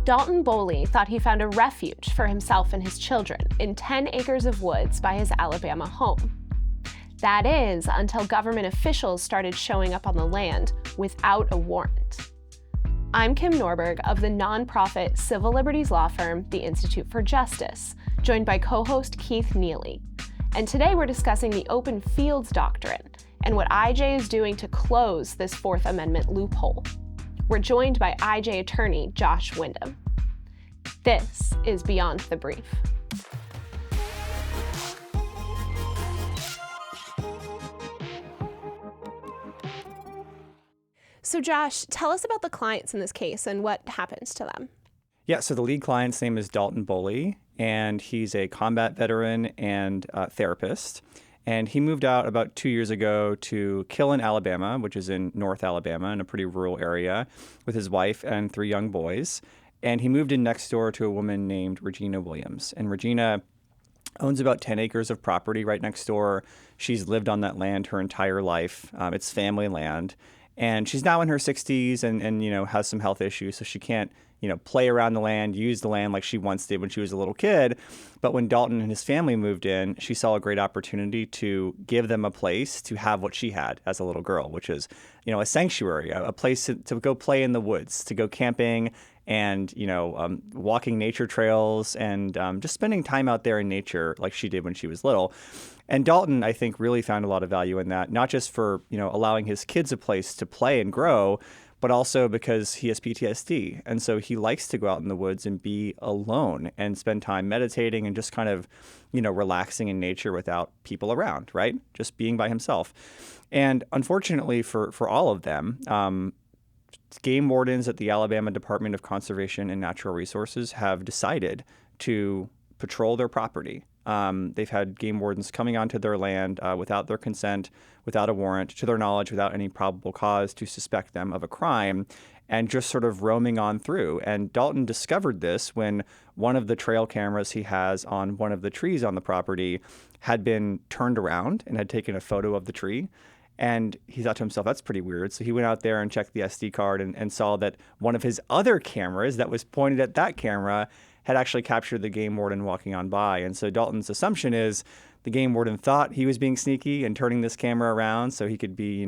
Dalton Boley thought he found a refuge for himself and his children in 10 acres of woods by his Alabama home. That is, until government officials started showing up on the land without a warrant. I'm Kim Norberg of the nonprofit civil liberties law firm, the Institute for Justice, joined by co-host Keith Neely. And today we're discussing the Open Fields Doctrine and what IJ is doing to close this Fourth Amendment loophole. We're joined by IJ attorney Josh Windham. This is Beyond the Brief. So Josh, tell us about the clients in this case and what happens to them. Yeah, so the lead client's name is Dalton Boley, and he's a combat veteran and therapist. And he moved out about 2 years ago to Killen, Alabama, which is in North Alabama, in a pretty rural area, with his wife and 3 young boys. And he moved in next door to a woman named Regina Williams. And Regina owns about 10 acres of property right next door. She's lived on that land her entire life. It's family land. And she's now in her 60s and has some health issues, so she can't play around the land, use the land like she once did when she was a little kid. But when Dalton and his family moved in, she saw a great opportunity to give them a place to have what she had as a little girl, which is, a sanctuary, a place to go play in the woods, to go camping and, walking nature trails and just spending time out there in nature like she did when she was little. And Dalton, I think, really found a lot of value in that, not just for, allowing his kids a place to play and grow, but also because he has PTSD. And so he likes to go out in the woods and be alone and spend time meditating and just kind of, relaxing in nature without people around, right? Just being by himself. And unfortunately for all of them, game wardens at the Alabama Department of Conservation and Natural Resources have decided to patrol their property. They've had game wardens coming onto their land without their consent, without a warrant, to their knowledge, without any probable cause to suspect them of a crime, and just sort of roaming on through. And Dalton discovered this when one of the trail cameras he has on one of the trees on the property had been turned around and had taken a photo of the tree. And he thought to himself, that's pretty weird. So he went out there and checked the SD card and saw that one of his other cameras that was pointed at that camera had actually captured the game warden walking on by. And so Dalton's assumption is the game warden thought he was being sneaky and turning this camera around so he could be,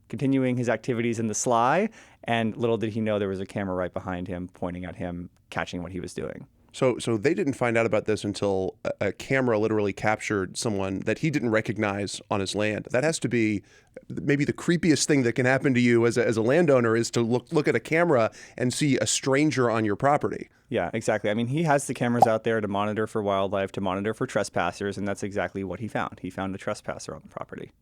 continuing his activities in the sly. And little did he know there was a camera right behind him pointing at him, catching what he was doing. So they didn't find out about this until a camera literally captured someone that he didn't recognize on his land. That has to be maybe the creepiest thing that can happen to you as a landowner, is to look at a camera and see a stranger on your property. Yeah, exactly. I mean, he has the cameras out there to monitor for wildlife, to monitor for trespassers, and that's exactly what he found. He found a trespasser on the property.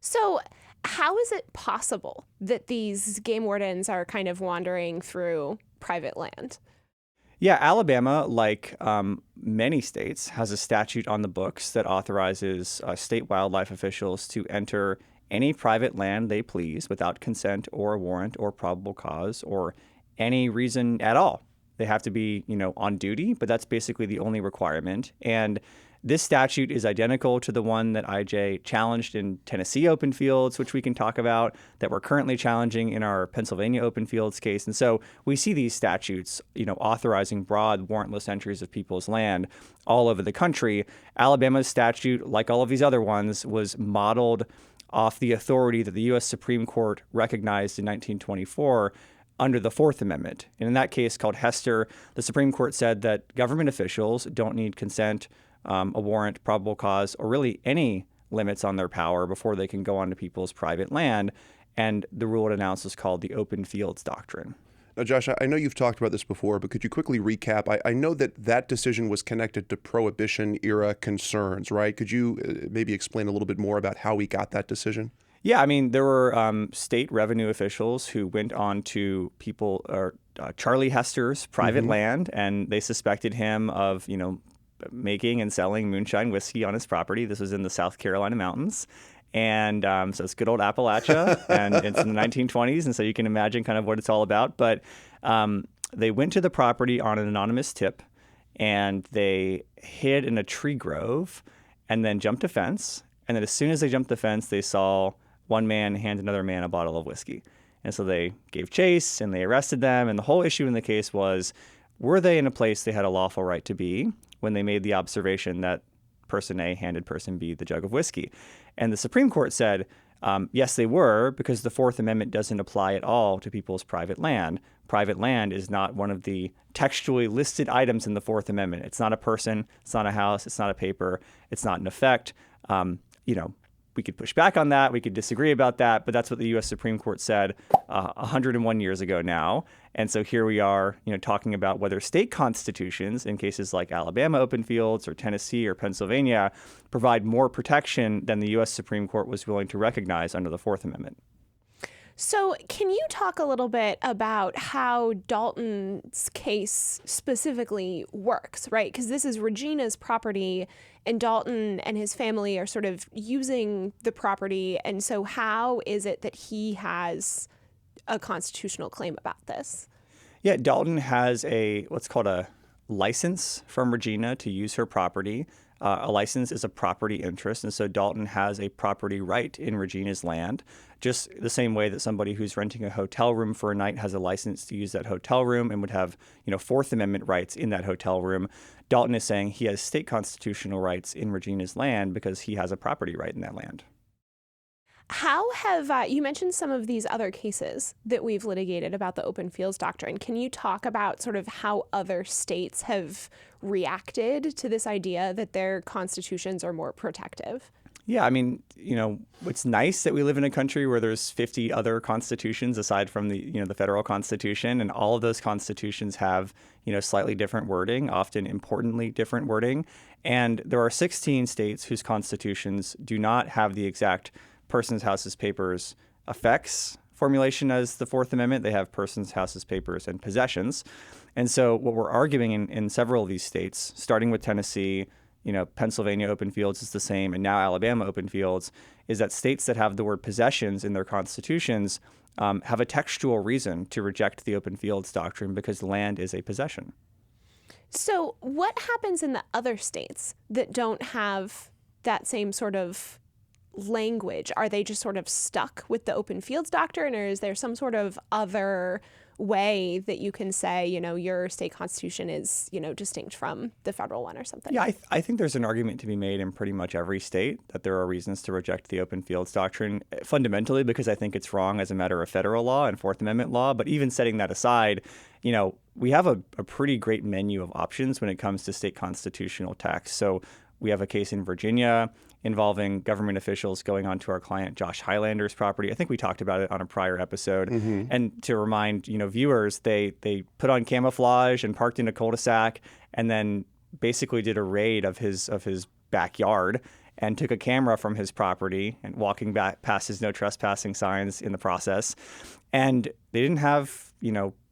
So how is it possible that these game wardens are kind of wandering through private land? Yeah, Alabama, like many states, has a statute on the books that authorizes state wildlife officials to enter any private land they please without consent or a warrant or probable cause or any reason at all. They have to be, on duty, but that's basically the only requirement. And this statute is identical to the one that IJ challenged in Tennessee Open Fields, which we can talk about, that we're currently challenging in our Pennsylvania Open Fields case. And so we see these statutes, authorizing broad warrantless entries of people's land all over the country. Alabama's statute, like all of these other ones, was modeled off the authority that the U.S. Supreme Court recognized in 1924 under the Fourth Amendment. And in that case called Hester, the Supreme Court said that government officials don't need consent, a warrant, probable cause, or really any limits on their power before they can go onto people's private land. And the rule it announced is called the Open Fields Doctrine. Now, Josh, I know you've talked about this before, but could you quickly recap? I know that decision was connected to Prohibition-era concerns, right? Could you maybe explain a little bit more about how we got that decision? Yeah, I mean, there were state revenue officials who went on to Charlie Hester's private land, and they suspected him of, making and selling moonshine whiskey on his property. This was in the South Carolina mountains. And so it's good old Appalachia, and it's in the 1920s, and so you can imagine kind of what it's all about. But they went to the property on an anonymous tip, and they hid in a tree grove and then jumped a fence. And then as soon as they jumped the fence, they saw one man hand another man a bottle of whiskey. And so they gave chase and they arrested them. And the whole issue in the case was, were they in a place they had a lawful right to be when they made the observation that person A handed person B the jug of whiskey? And the Supreme Court said, yes, they were, because the Fourth Amendment doesn't apply at all to people's private land. Private land is not one of the textually listed items in the Fourth Amendment. It's not a person, it's not a house, it's not a paper, it's not an effect. We could push back on that, we could disagree about that, but that's what the U.S. Supreme Court said 101 years ago now. And so here we are, talking about whether state constitutions, in cases like Alabama Open Fields or Tennessee or Pennsylvania, provide more protection than the U.S. Supreme Court was willing to recognize under the Fourth Amendment. So can you talk a little bit about how Dalton's case specifically works, right? Because this is Regina's property, and Dalton and his family are sort of using the property. And so how is it that he has a constitutional claim about this? Yeah, Dalton has what's called a license from Regina to use her property. A license is a property interest, and so Dalton has a property right in Regina's land, just the same way that somebody who's renting a hotel room for a night has a license to use that hotel room and would have, Fourth Amendment rights in that hotel room. Dalton is saying he has state constitutional rights in Regina's land because he has a property right in that land. How have you mentioned some of these other cases that we've litigated about the Open Fields Doctrine? Can you talk about sort of how other states have reacted to this idea that their constitutions are more protective? Yeah, I mean, it's nice that we live in a country where there's 50 other constitutions aside from the federal constitution, and all of those constitutions have, slightly different wording, often importantly different wording. And there are 16 states whose constitutions do not have the exact persons, houses, papers, effects formulation as the Fourth Amendment. They have persons, houses, papers, and possessions. And so what we're arguing in several of these states, starting with Tennessee, Pennsylvania Open Fields is the same, and now Alabama Open Fields, is that states that have the word possessions in their constitutions have a textual reason to reject the Open Fields Doctrine because land is a possession. So what happens in the other states that don't have that same sort of language? Are they just sort of stuck with the Open Fields Doctrine, or is there some sort of other way that you can say, your state constitution is, distinct from the federal one or something? Yeah, I think there's an argument to be made in pretty much every state that there are reasons to reject the Open Fields Doctrine, fundamentally because I think it's wrong as a matter of federal law and Fourth Amendment law. But even setting that aside, we have a pretty great menu of options when it comes to state constitutional text. So we have a case in Virginia involving government officials going onto our client Josh Highlander's property. I think we talked about it on a prior episode. Mm-hmm. And to remind viewers, they put on camouflage and parked in a cul-de-sac, and then basically did a raid of his backyard and took a camera from his property and walking back past his no trespassing signs in the process. And they didn't have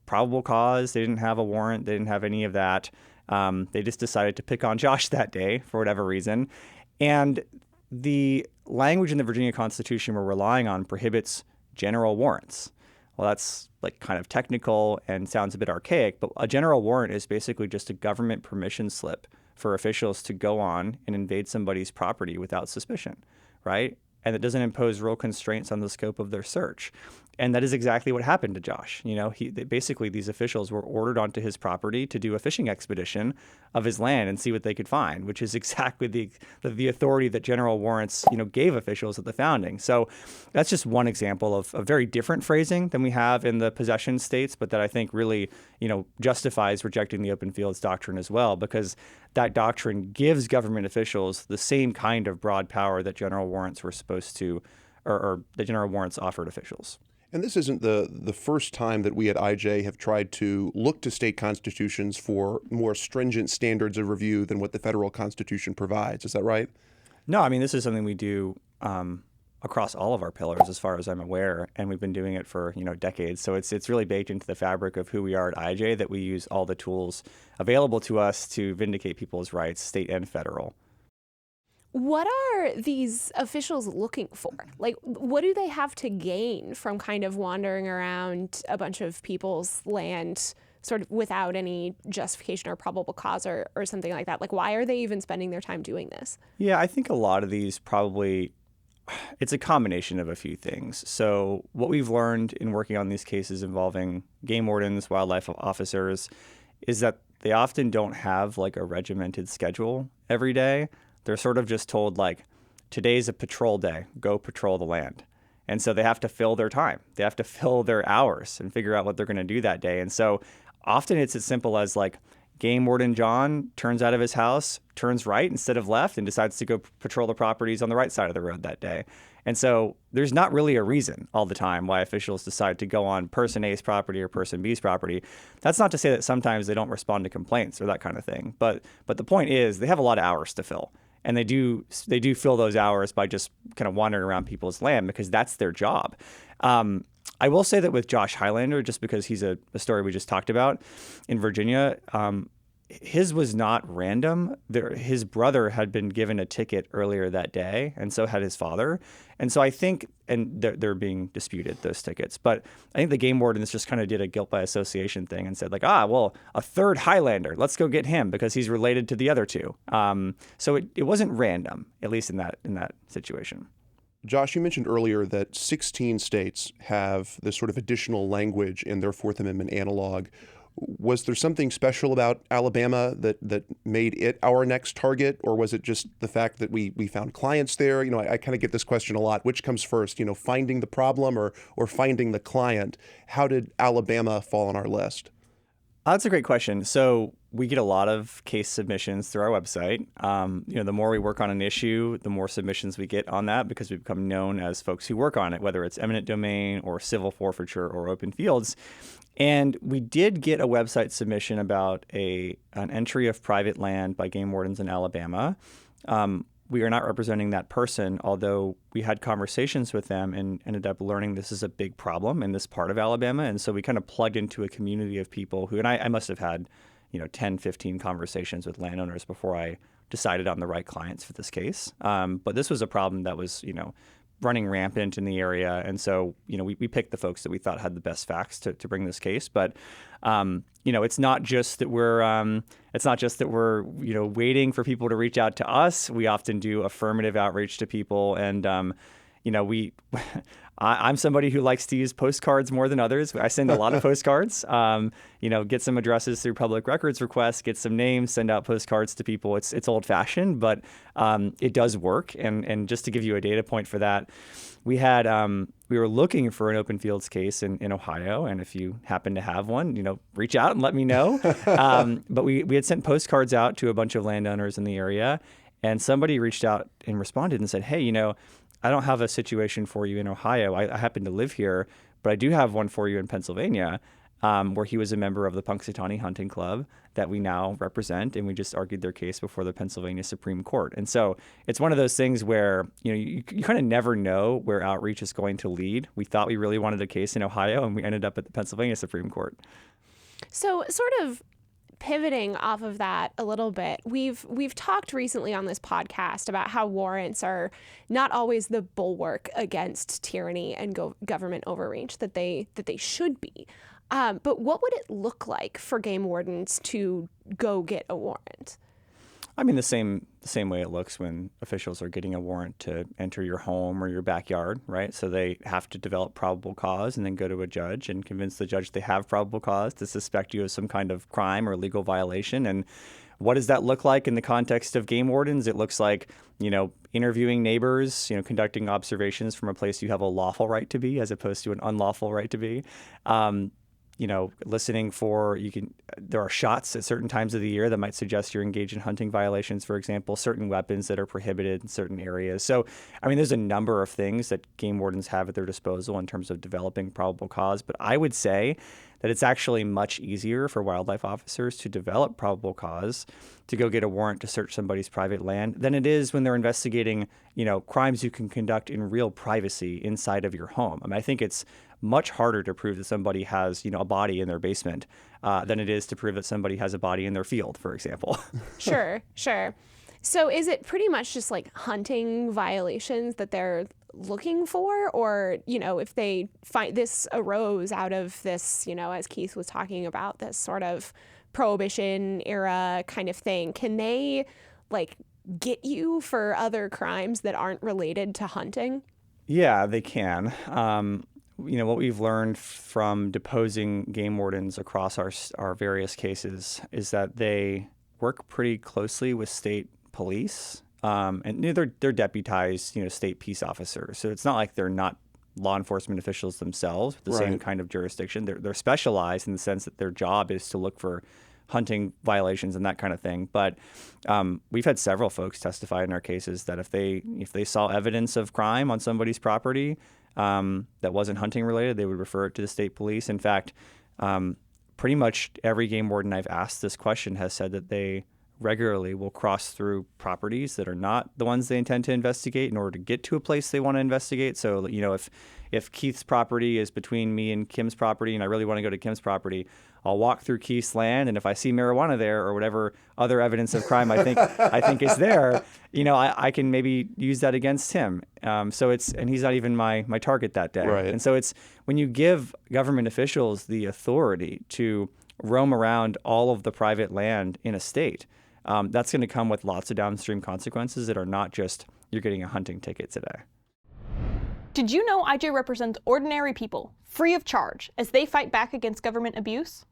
probable cause. They didn't have a warrant. They didn't have any of that. They just decided to pick on Josh that day for whatever reason. And the language in the Virginia Constitution we're relying on prohibits general warrants. Well, that's kind of technical and sounds a bit archaic, but a general warrant is basically just a government permission slip for officials to go on and invade somebody's property without suspicion, right? And it doesn't impose real constraints on the scope of their search. And that is exactly what happened to Josh. Basically these officials were ordered onto his property to do a fishing expedition of his land and see what they could find, which is exactly the authority that general warrants, gave officials at the founding. So that's just one example of a very different phrasing than we have in the possession states, but that I think really, justifies rejecting the Open Fields Doctrine as well, because that doctrine gives government officials the same kind of broad power that general warrants were supposed to, or the general warrants offered officials. And this isn't the first time that we at IJ have tried to look to state constitutions for more stringent standards of review than what the federal constitution provides. Is that right? No, I mean, this is something we do across all of our pillars, as far as I'm aware, and we've been doing it for decades. So it's really baked into the fabric of who we are at IJ that we use all the tools available to us to vindicate people's rights, state and federal. What are these officials looking for? What do they have to gain from kind of wandering around a bunch of people's land sort of without any justification or probable cause or something like that? Why are they even spending their time doing this? Yeah, I think a lot of these probably it's a combination of a few things. So what we've learned in working on these cases involving game wardens, wildlife officers, is that they often don't have like a regimented schedule every day. They're sort of just told like, today's a patrol day, go patrol the land. And so they have to fill their time. They have to fill their hours and figure out what they're going to do that day. And so often it's as simple as like Game Warden John turns out of his house, turns right instead of left, and decides to go patrol the properties on the right side of the road that day. And so there's not really a reason all the time why officials decide to go on person A's property or person B's property. That's not to say that sometimes they don't respond to complaints or that kind of thing. But the point is they have a lot of hours to fill. And they do fill those hours by just kind of wandering around people's land because that's their job. I will say that with Josh Highlander, just because he's a story we just talked about in Virginia, his was not random. His brother had been given a ticket earlier that day, and so had his father. And so I think, and they're being disputed, those tickets. But I think the game wardens just kind of did a guilt by association thing and said like, well, a third Highlander, let's go get him because he's related to the other two. So it wasn't random, at least in that situation. Josh, you mentioned earlier that 16 states have this sort of additional language in their Fourth Amendment analog. Was there something special about Alabama that made it our next target, or was it just the fact that we found clients there? I kind of get this question a lot. Which comes first, finding the problem or finding the client? How did Alabama fall on our list? That's a great question. So we get a lot of case submissions through our website. The more we work on an issue, the more submissions we get on that because we become known as folks who work on it, whether it's eminent domain or civil forfeiture or open fields. And we did get a website submission about an entry of private land by game wardens in Alabama. We are not representing that person, although we had conversations with them and ended up learning this is a big problem in this part of Alabama. And so we kind of plugged into a community of people who, and I must have had, 10, 15 conversations with landowners before I decided on the right clients for this case. But this was a problem that was, running rampant in the area. And so, we picked the folks that we thought had the best facts to bring this case. But, it's not just that we're waiting for people to reach out to us. We often do affirmative outreach to people. And, I'm somebody who likes to use postcards more than others. I send a lot of postcards, get some addresses through public records requests, get some names, send out postcards to people. It's old fashioned, but it does work. And just to give you a data point for that, we were looking for an open fields case in Ohio. And if you happen to have one, reach out and let me know. But we had sent postcards out to a bunch of landowners in the area, and somebody reached out and responded and said, hey, I don't have a situation for you in Ohio. I happen to live here, but I do have one for you in Pennsylvania, where he was a member of the Punxsutawney Hunting Club that we now represent, and we just argued their case before the Pennsylvania Supreme Court. And so it's one of those things where you kind of never know where outreach is going to lead. We thought we really wanted a case in Ohio, and we ended up at the Pennsylvania Supreme Court. So sort of pivoting off of that a little bit, we've talked recently on this podcast about how warrants are not always the bulwark against tyranny and government overreach that they should be. But what would it look like for game wardens to go get a warrant? I mean, the same way it looks when officials are getting a warrant to enter your home or your backyard, right? So they have to develop probable cause and then go to a judge and convince the judge they have probable cause to suspect you of some kind of crime or legal violation. And what does that look like in the context of game wardens? It looks like, interviewing neighbors, conducting observations from a place you have a lawful right to be as opposed to an unlawful right to be. Listening for, there are shots at certain times of the year that might suggest you're engaged in hunting violations, for example, certain weapons that are prohibited in certain areas. So, there's a number of things that game wardens have at their disposal in terms of developing probable cause. But I would say that it's actually much easier for wildlife officers to develop probable cause to go get a warrant to search somebody's private land than it is when they're investigating, crimes you can conduct in real privacy inside of your home. I think it's much harder to prove that somebody has, a body in their basement than it is to prove that somebody has a body in their field, for example. Sure. So is it pretty much just like hunting violations that they're looking for? Or, if they find this arose out of this, as Keith was talking about, this sort of Prohibition era kind of thing, can they get you for other crimes that aren't related to hunting? Yeah, they can. What we've learned from deposing game wardens across our various cases is that they work pretty closely with state police, and they're deputized, state peace officers. So it's not like they're not law enforcement officials themselves with the same kind of jurisdiction. They're specialized in the sense that their job is to look for hunting violations and that kind of thing. But we've had several folks testify in our cases that if they saw evidence of crime on somebody's property that wasn't hunting related, they would refer it to the state police. In fact, pretty much every game warden I've asked this question has said that they regularly will cross through properties that are not the ones they intend to investigate in order to get to a place they want to investigate. So, if Keith's property is between me and Kim's property and I really want to go to Kim's property, I'll walk through Keith's land, and if I see marijuana there or whatever other evidence of crime I think is there, I can maybe use that against him. And he's not even my target that day. Right. And so it's when you give government officials the authority to roam around all of the private land in a state, that's going to come with lots of downstream consequences that are not just you're getting a hunting ticket today. Did you know IJ represents ordinary people, free of charge, as they fight back against government abuse?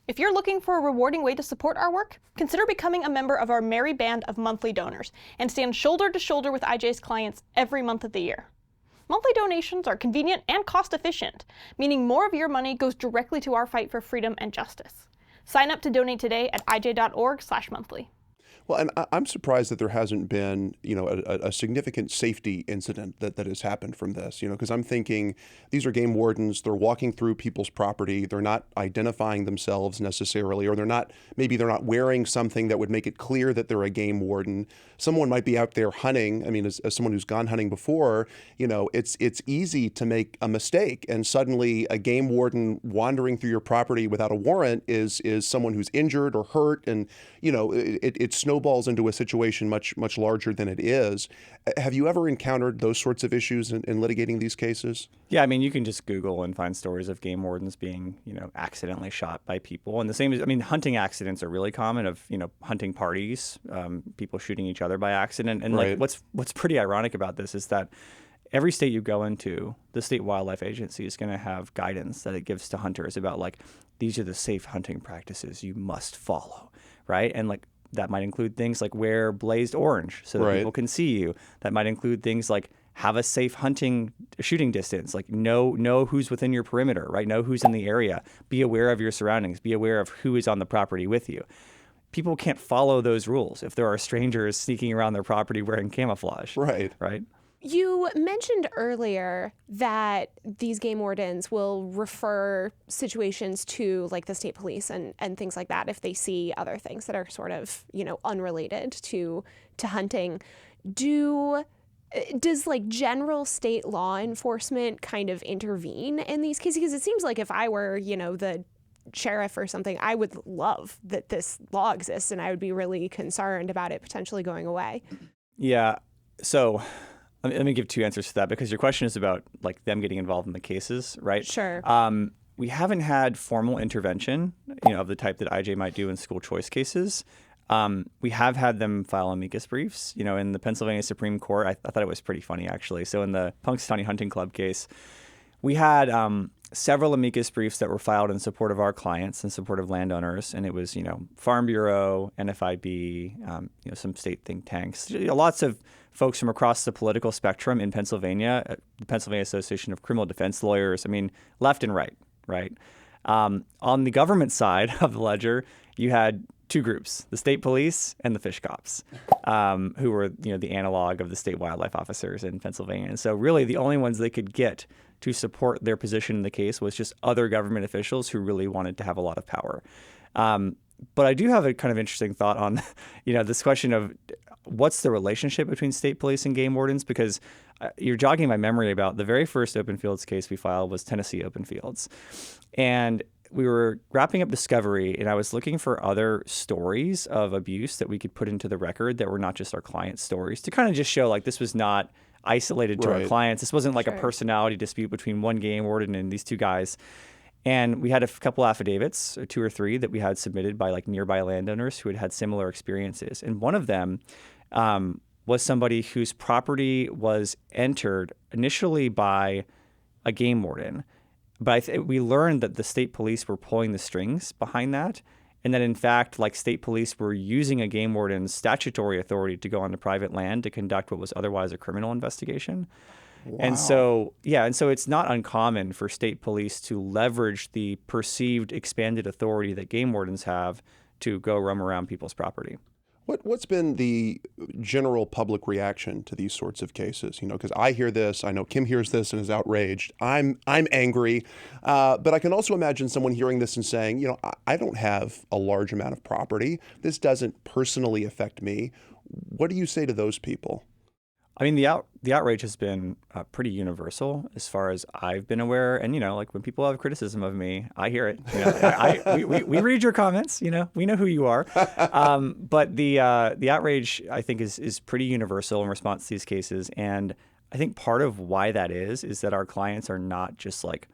If you're looking for a rewarding way to support our work, consider becoming a member of our merry band of monthly donors and stand shoulder to shoulder with IJ's clients every month of the year. Monthly donations are convenient and cost efficient, meaning more of your money goes directly to our fight for freedom and justice. Sign up to donate today at ij.org/monthly. Well, and I'm surprised that there hasn't been, a significant safety incident that has happened from this, because I'm thinking these are game wardens. They're walking through people's property. They're not identifying themselves necessarily, or they're not wearing something that would make it clear that they're a game warden. Someone might be out there hunting. I mean, as someone who's gone hunting before, it's easy to make a mistake. And suddenly a game warden wandering through your property without a warrant is someone who's injured or hurt. And, it snowballs into a situation much larger than it is. Have you ever encountered those sorts of issues in litigating these cases? Yeah, I mean, you can just Google and find stories of game wardens being, accidentally shot by people. And the same is, hunting accidents are really common of, hunting parties, people shooting each other by accident. And like what's pretty ironic about this is that every state you go into, the state wildlife agency is going to have guidance that it gives to hunters about these are the safe hunting practices you must follow, right? And that might include things like wear blazed orange so that people can see you. That might include things like have a safe shooting distance, know who's within your perimeter, right? Know who's in the area. Be aware of your surroundings. Be aware of who is on the property with you. People can't follow those rules if there are strangers sneaking around their property wearing camouflage. Right. You mentioned earlier that these game wardens will refer situations to the state police and things like that if they see other things that are sort of, unrelated to hunting. Does general state law enforcement kind of intervene in these cases? Because it seems like if I were, the sheriff or something, I would love that this law exists and I would be really concerned about it potentially going away. Yeah. So let me give two answers to that because your question is about them getting involved in the cases, right? Sure. We haven't had formal intervention, of the type that IJ might do in school choice cases. We have had them file amicus briefs, in the Pennsylvania Supreme Court. I thought it was pretty funny, actually. So in the Punxsutawney Hunting Club case, we had several amicus briefs that were filed in support of our clients, in support of landowners. And it was, Farm Bureau, NFIB, some state think tanks, lots of folks from across the political spectrum in Pennsylvania, the Pennsylvania Association of Criminal Defense Lawyers, left and right. On the government side of the ledger, you had two groups, the state police and the fish cops, who were, the analog of the state wildlife officers in Pennsylvania. And so really the only ones they could get to support their position in the case was just other government officials who really wanted to have a lot of power. But I do have a kind of interesting thought on, this question of what's the relationship between state police and game wardens? Because you're jogging my memory about the very first Open Fields case we filed was Tennessee Open Fields. And we were wrapping up discovery, and I was looking for other stories of abuse that we could put into the record that were not just our clients' stories to kind of just show this was not isolated to our clients. This wasn't a personality dispute between one game warden and these two guys. And we had a couple affidavits, 2 or 3, that we had submitted by nearby landowners who had had similar experiences. And one of them was somebody whose property was entered initially by a game warden. But we learned that the state police were pulling the strings behind that. And that, in fact, like state police were using a game warden's statutory authority to go onto private land to conduct what was otherwise a criminal investigation. Wow. And so it's not uncommon for state police to leverage the perceived expanded authority that game wardens have to go roam around people's property. What's been the general public reaction to these sorts of cases? Because I hear this, I know Kim hears this and is outraged. I'm angry, but I can also imagine someone hearing this and saying, I don't have a large amount of property. This doesn't personally affect me. What do you say to those people? I mean, the outrage has been pretty universal as far as I've been aware. And, like when people have criticism of me, I hear it. We read your comments, we know who you are. But the outrage, I think, is pretty universal in response to these cases. And I think part of why that is that our clients are not just like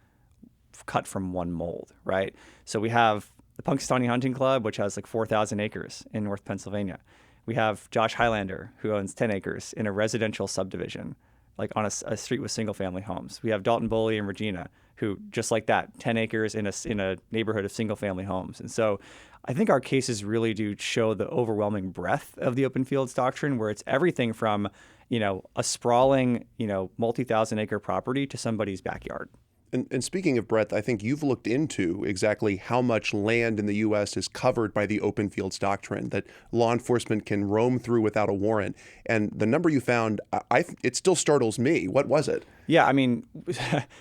cut from one mold, right? So we have the Punxsutawney Hunting Club, which has like 4,000 acres in North Pennsylvania. We have Josh Highlander, who owns 10 acres in a residential subdivision, like on a street with single-family homes. We have Dalton Boley and Regina, who, just like that, 10 acres in a neighborhood of single-family homes. And so I think our cases really do show the overwhelming breadth of the Open Fields Doctrine, where it's everything from, a sprawling, multi-thousand-acre property to somebody's backyard. And speaking of breadth, I think you've looked into exactly how much land in the U.S. is covered by the Open Fields Doctrine that law enforcement can roam through without a warrant. And the number you found, it still startles me. What was it? Yeah, I mean,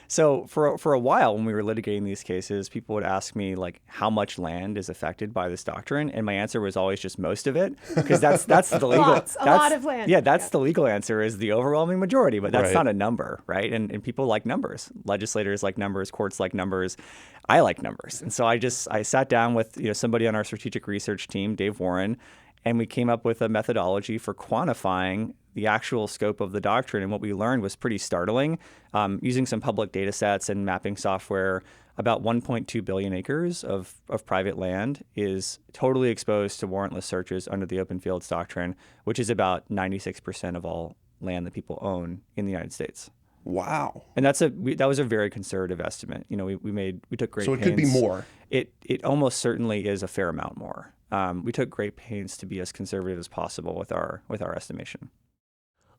so for a while when we were litigating these cases, people would ask me like how much land is affected by this doctrine, and my answer was always just most of it, because that's the legal a lot of land. Yeah, that's the legal answer is the overwhelming majority, but that's Right. not a number, right? And people like numbers, legislators like numbers, courts like numbers. I like numbers, and so I sat down with somebody on our strategic research team, Dave Warren, and we came up with a methodology for quantifying the actual scope of the doctrine. And what we learned was pretty startling. Using some public data sets and mapping software, about 1.2 billion acres of private land is totally exposed to warrantless searches under the Open Fields Doctrine, which is about 96% of all land that people own in the United States. Wow. And that was a very conservative estimate. We took great pains. So it could be more. It almost certainly is a fair amount more. We took great pains to be as conservative as possible with our estimation.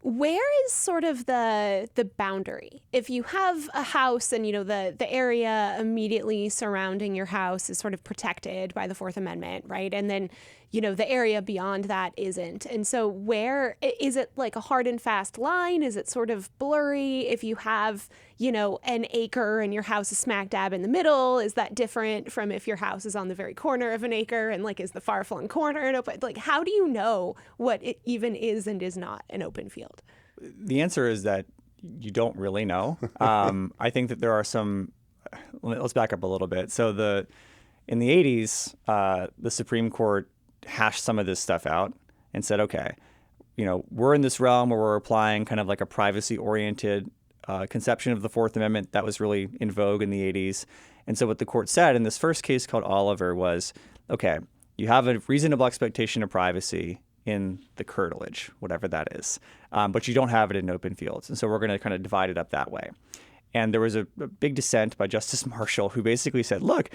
Where is sort of the boundary? If you have a house and, the area immediately surrounding your house is sort of protected by the Fourth Amendment, right? And then, the area beyond that isn't. And so where is it like a hard and fast line? Is it sort of blurry? If you have, an acre and your house is smack dab in the middle, is that different from if your house is on the very corner of an acre and is the far flung corner an open? How do you know what it even is and is not an open field? The answer is that you don't really know. I think that there are some. Let's back up a little bit. So in the 80s, the Supreme Court hashed some of this stuff out and said, okay, we're in this realm where we're applying kind of like a privacy-oriented conception of the Fourth Amendment that was really in vogue in the 80s. And so what the court said in this first case called Oliver was, okay, you have a reasonable expectation of privacy in the curtilage, whatever that is, but you don't have it in open fields. And so we're going to kind of divide it up that way. And there was a big dissent by Justice Marshall who basically said, look,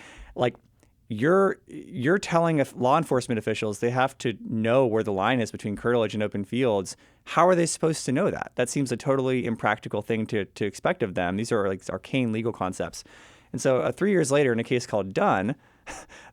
you're telling law enforcement officials they have to know where the line is between curtilage and open fields. How are they supposed to know that? That seems a totally impractical thing to expect of them. These are like arcane legal concepts. And so 3 years later, in a case called Dunn,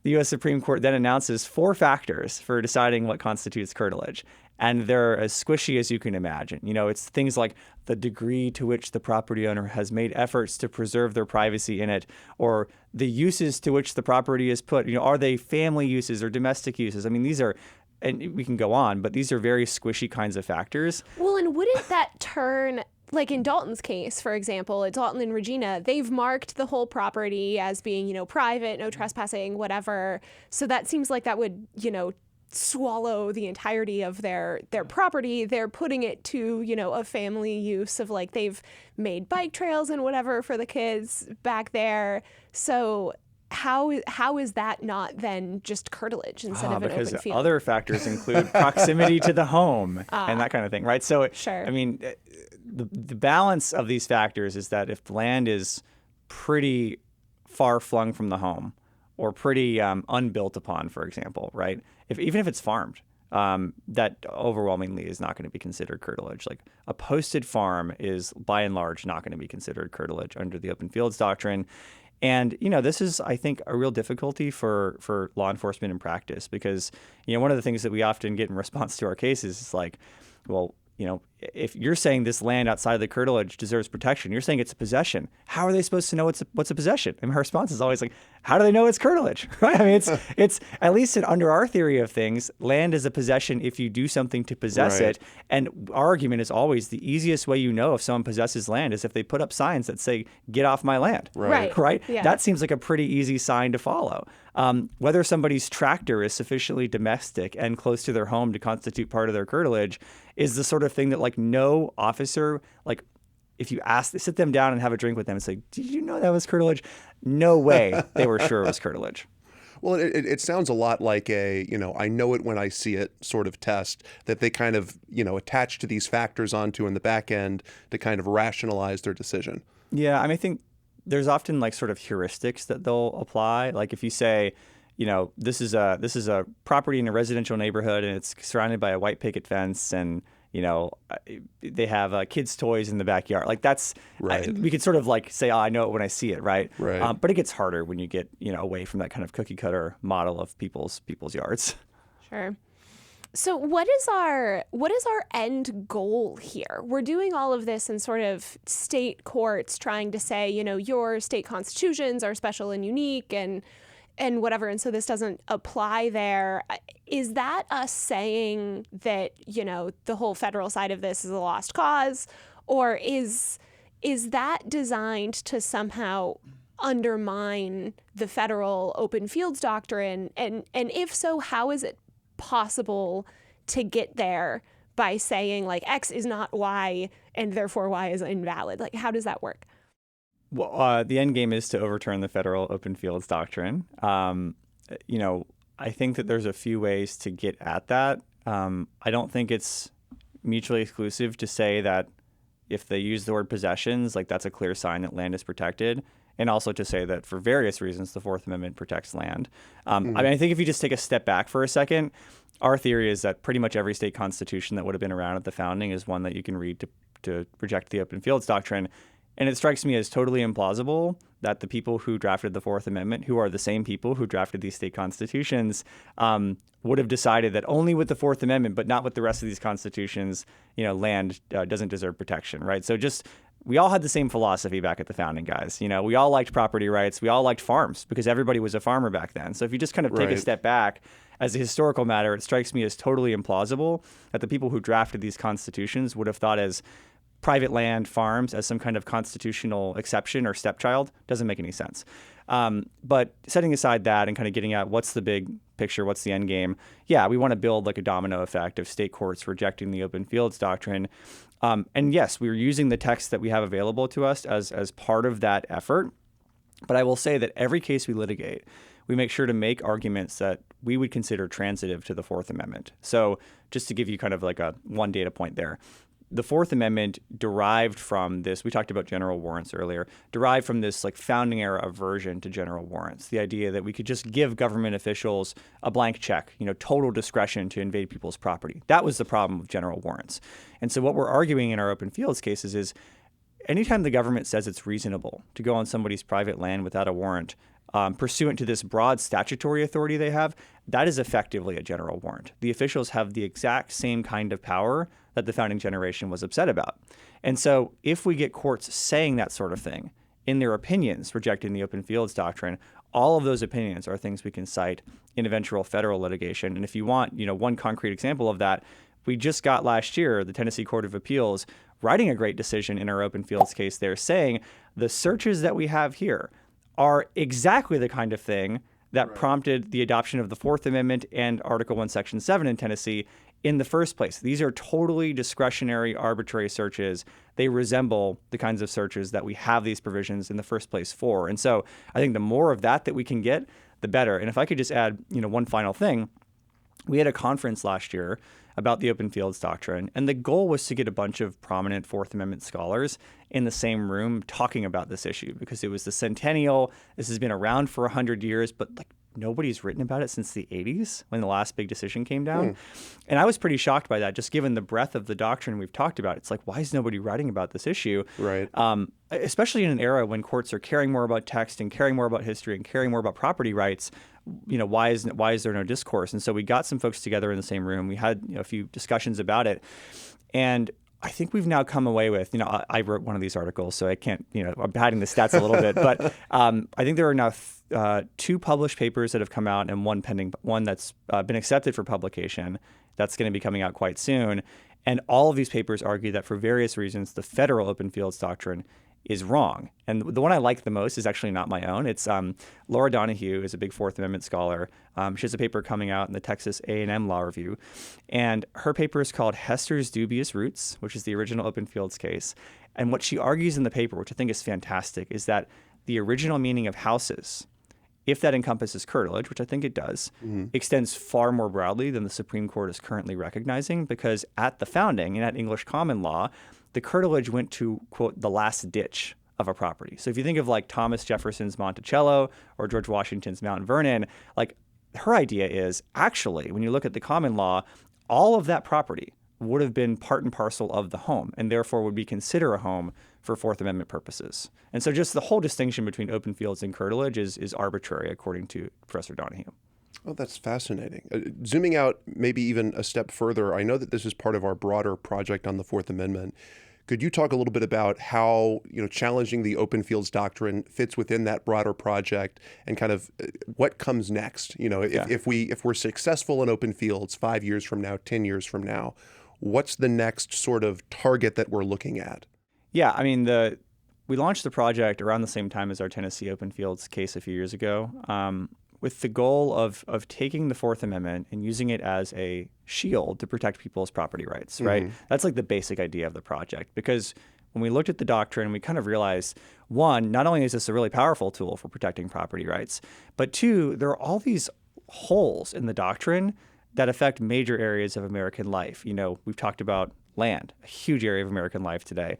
the U.S. Supreme Court then announces 4 factors for deciding what constitutes curtilage. And they're as squishy as you can imagine. It's things like the degree to which the property owner has made efforts to preserve their privacy in it, or the uses to which the property is put. Are they family uses or domestic uses? I mean, these are, and we can go on, but these are very squishy kinds of factors. Well, and wouldn't that turn, like in Dalton's case, for example, at Dalton and Regina, they've marked the whole property as being, private, no trespassing, whatever. So that seems like that would, swallow the entirety of their property. They're putting it to, a family use of they've made bike trails and whatever for the kids back there. So how is that not then just curtilage instead of an because open field? other factors include proximity to the home and that kind of thing, right? So, Sure. I mean, the balance of these factors is that if the land is pretty far flung from the home or pretty unbuilt upon, for example, right? Even if it's farmed, that overwhelmingly is not going to be considered curtilage. Like a posted farm is by and large not going to be considered curtilage under the Open Fields Doctrine. And, this is, I think, a real difficulty for law enforcement in practice because, one of the things that we often get in response to our cases is like, well, if you're saying this land outside of the curtilage deserves protection, you're saying it's a possession. How are they supposed to know what's a possession? And my response is always like, how do they know it's curtilage? Right? I mean, it's at least under our theory of things, land is a possession if you do something to possess it. And our argument is always the easiest way you know if someone possesses land is if they put up signs that say, get off my land. Right. Yeah. That seems like a pretty easy sign to follow. Whether somebody's tractor is sufficiently domestic and close to their home to constitute part of their curtilage is the sort of thing that like no officer, like if you sit them down and have a drink with them and say, did you know that was curtilage? No way they were sure it was curtilage. Well, it sounds a lot like a, I know it when I see it sort of test that they kind of, attach to these factors onto in the back end to kind of rationalize their decision. Yeah, I mean, I think there's often like sort of heuristics that they'll apply. Like if you say, this is a property in a residential neighborhood and it's surrounded by a white picket fence and, they have kids' toys in the backyard. Like that's, we could sort of like say, I know it when I see it, right? But it gets harder when you get, away from that kind of cookie cutter model of people's yards. Sure. So what is our end goal here? We're doing all of this in sort of state courts trying to say, your state constitutions are special and unique and whatever, and so this doesn't apply there. Is that us saying that, the whole federal side of this is a lost cause? Or is that designed to somehow undermine the federal Open Fields Doctrine? And if so, how is it possible to get there by saying like X is not Y and therefore Y is invalid? Like, how does that work? Well, the end game is to overturn the federal Open Fields Doctrine. I think that there's a few ways to get at that. I don't think it's mutually exclusive to say that if they use the word possessions, like that's a clear sign that land is protected. And also to say that for various reasons, the Fourth Amendment protects land. I mean, I think if you just take a step back for a second, our theory is that pretty much every state constitution that would have been around at the founding is one that you can read to reject the Open Fields Doctrine. And it strikes me as totally implausible that the people who drafted the Fourth Amendment, who are the same people who drafted these state constitutions, would have decided that only with the Fourth Amendment, but not with the rest of these constitutions, land doesn't deserve protection, right? So we all had the same philosophy back at the founding, guys. We all liked property rights. We all liked farms because everybody was a farmer back then. So if you just kind of take a step back, as a historical matter, it strikes me as totally implausible that the people who drafted these constitutions would have thought as private land, farms, as some kind of constitutional exception or stepchild. Doesn't make any sense. But setting aside that and kind of getting at what's the big picture, what's the end game, yeah, we want to build like a domino effect of state courts rejecting the Open Fields Doctrine. And yes, we're using the text that we have available to us as part of that effort. But I will say that every case we litigate, we make sure to make arguments that we would consider transitive to the Fourth Amendment. So just to give you kind of like one data point there, the Fourth Amendment derived from this, we talked about general warrants earlier, derived from this like founding era aversion to general warrants. The idea that we could just give government officials a blank check, total discretion to invade people's property. That was the problem with general warrants. And so what we're arguing in our Open Fields cases is anytime the government says it's reasonable to go on somebody's private land without a warrant, pursuant to this broad statutory authority they have, that is effectively a general warrant. The officials have the exact same kind of power that the founding generation was upset about. And so if we get courts saying that sort of thing in their opinions rejecting the Open Fields Doctrine, all of those opinions are things we can cite in eventual federal litigation. And if you want, one concrete example of that, we just got last year the Tennessee Court of Appeals writing a great decision in our Open Fields case there saying the searches that we have here are exactly the kind of thing that prompted the adoption of the Fourth Amendment and Article 1, Section 7 in Tennessee in the first place. These are totally discretionary, arbitrary searches. They resemble the kinds of searches that we have these provisions in the first place for. And so I think the more of that we can get, the better. And if I could just add, one final thing, we had a conference last year about the Open Fields Doctrine, and the goal was to get a bunch of prominent Fourth Amendment scholars in the same room talking about this issue, because it was the centennial. This has been around for 100 years, but nobody's written about it since the 80s when the last big decision came down. And I was pretty shocked by that, just given the breadth of the doctrine we've talked about. It's like, why is nobody writing about this issue? Right. Especially in an era when courts are caring more about text and caring more about history and caring more about property rights. Why is there no discourse? And so we got some folks together in the same room. We had a few discussions about it. And I think we've now come away with, I wrote one of these articles, so I can't, I'm hiding the stats a little bit, but I think there are now 2 published papers that have come out and one that's been accepted for publication. That's going to be coming out quite soon. And all of these papers argue that for various reasons, the federal Open Fields Doctrine is wrong. And the one I like the most is actually not my own. It's Laura Donahue is a big Fourth Amendment scholar. She has a paper coming out in the Texas A&M Law Review. And her paper is called Hester's Dubious Roots, which is the original Open Fields case. And what she argues in the paper, which I think is fantastic, is that the original meaning of houses, if that encompasses curtilage, which I think it does, extends far more broadly than the Supreme Court is currently recognizing, because at the founding and at English common law, the curtilage went to, quote, the last ditch of a property. So if you think of Thomas Jefferson's Monticello or George Washington's Mount Vernon, her idea is actually, when you look at the common law, all of that property would have been part and parcel of the home and therefore would be considered a home for Fourth Amendment purposes. And so just the whole distinction between open fields and curtilage is arbitrary, according to Professor Donahue. Oh, that's fascinating. Zooming out maybe even a step further, I know that this is part of our broader project on the Fourth Amendment. Could you talk a little bit about how challenging the Open Fields Doctrine fits within that broader project and kind of what comes next? If we're successful in open fields 5 years from now, 10 years from now, what's the next sort of target that we're looking at? Yeah, I mean, we launched the project around the same time as our Tennessee Open Fields case a few years ago, with the goal of taking the Fourth Amendment and using it as a shield to protect people's property rights, right? That's the basic idea of the project. Because when we looked at the doctrine, we kind of realized, one, not only is this a really powerful tool for protecting property rights, but two, there are all these holes in the doctrine that affect major areas of American life. We've talked about land, a huge area of American life today.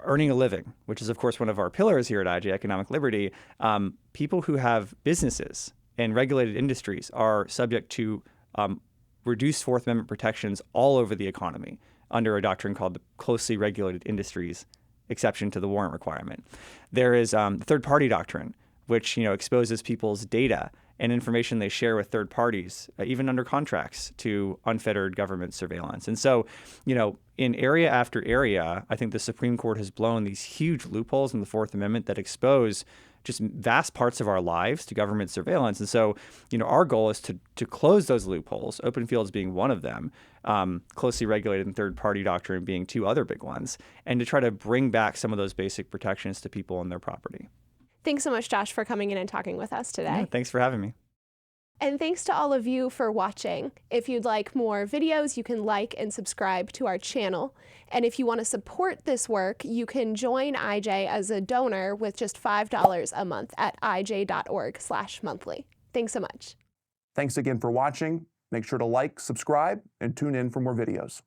Earning a living, which is, of course, one of our pillars here at IJ, economic liberty. People who have businesses and regulated industries are subject to reduced Fourth Amendment protections all over the economy under a doctrine called the closely regulated industries exception to the warrant requirement. There is the third-party doctrine, which exposes people's data and information they share with third parties, even under contracts, to unfettered government surveillance. And so, in area after area, I think the Supreme Court has blown these huge loopholes in the Fourth Amendment that expose just vast parts of our lives to government surveillance. And so, our goal is to close those loopholes, open fields being one of them, closely regulated and third-party doctrine being two other big ones, and to try to bring back some of those basic protections to people and their property. Thanks so much, Josh, for coming in and talking with us today. Yeah, thanks for having me. And thanks to all of you for watching. If you'd like more videos, you can like and subscribe to our channel. And if you want to support this work, you can join IJ as a donor with just $5 a month at ij.org/monthly. Thanks so much. Thanks again for watching. Make sure to like, subscribe, and tune in for more videos.